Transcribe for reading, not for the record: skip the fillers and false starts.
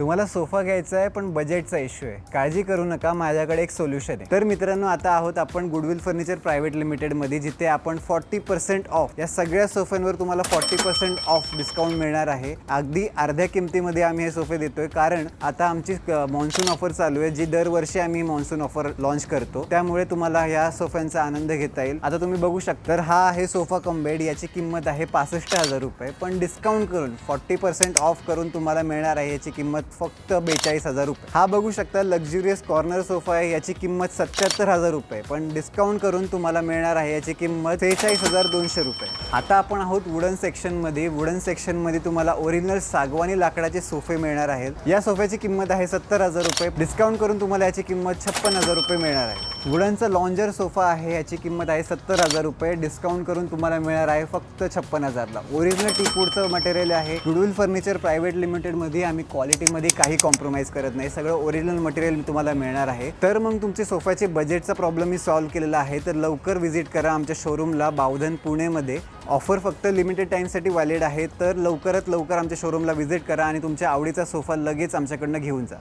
तुम्हाला सोफा घ्यायचा आहे पण बजेटचा इश्यू आहे, काळजी करू नका, माझ्याकडे एक सोल्युशन आहे। तर मित्रांनो, आता आहोत आपण गुडविल फर्निचर प्रायव्हेट लिमिटेड मध्ये, जिथे आपण 40% ऑफ या सगळ्या सोफ्यांवर तुम्हाला 40% ऑफ डिस्काउंट मिळणार आहे। अगदी अर्ध्या किमतीमध्ये आम्ही हे सोफे देतोय, कारण आता आमची मॉन्सून ऑफर चालू आहे, जी दरवर्षी आम्ही मॉन्सून ऑफर लॉन्च करतो। त्यामुळे तुम्हाला या सोफ्यांचा आनंद घेता येईल। आता तुम्ही बघू शकता, तर हा आहे सोफा कम बेड, याची किंमत आहे 65,000 रुपये, पण डिस्काउंट करून 40% ऑफ करून तुम्हाला मिळणार आहे याची किंमत फक्त 42,000 रुपये। हा बघू शकता लक्झुरियस कॉर्नर सोफा आहे, याची किंमत 77,000 रुपये, पण डिस्काउंट करून तुम्हाला मिळणार आहे याची किंमत 46,200 रुपये। आता आपण आहोत वुडन सेक्शन मध्ये। वुडन सेक्शन मध्ये तुम्हाला ओरिजिनल सागवानी लाकडाचे सोफे मिळणार आहेत। या सोफ्याची किंमत आहे 70,000 रुपये, डिस्काउंट करून तुम्हाला याची किंमत 56,000 रुपये मिळणार आहे। वुडनचा लॉन्जर सोफा आहे, याची किंमत आहे 70,000 रुपये, डिस्काउंट करून तुम्हाला मिळणार आहे फक्त 56,000 ला। ओरिजिनल टीकवूडचं मटेरियल आहे। गुडविल फर्निचर प्रायव्हेट लिमिटेड मध्ये आम्ही क्वालिटीमध्ये काही कॉम्प्रोमाइज करत नाही, सगळं ओरिजिनल मटेरियल तुम्हाला मिळणार आहे। तर मग तुमचे सोफ्याचे बजेटचा प्रॉब्लेम मी सॉल्व्ह केलेला आहे, तर लवकर व्हिजिट करा आमच्या शोरूमला बावधन पुणेमध्ये। ऑफर फक्त लिमिटेड टाइमसाठी व्हॅलिड आहे, तर लवकरात लवकर आमच्या शोरूमला व्हिजिट करा आणि तुमच्या आवडीचा सोफा लगेच आमच्याकडनं घेऊन जा।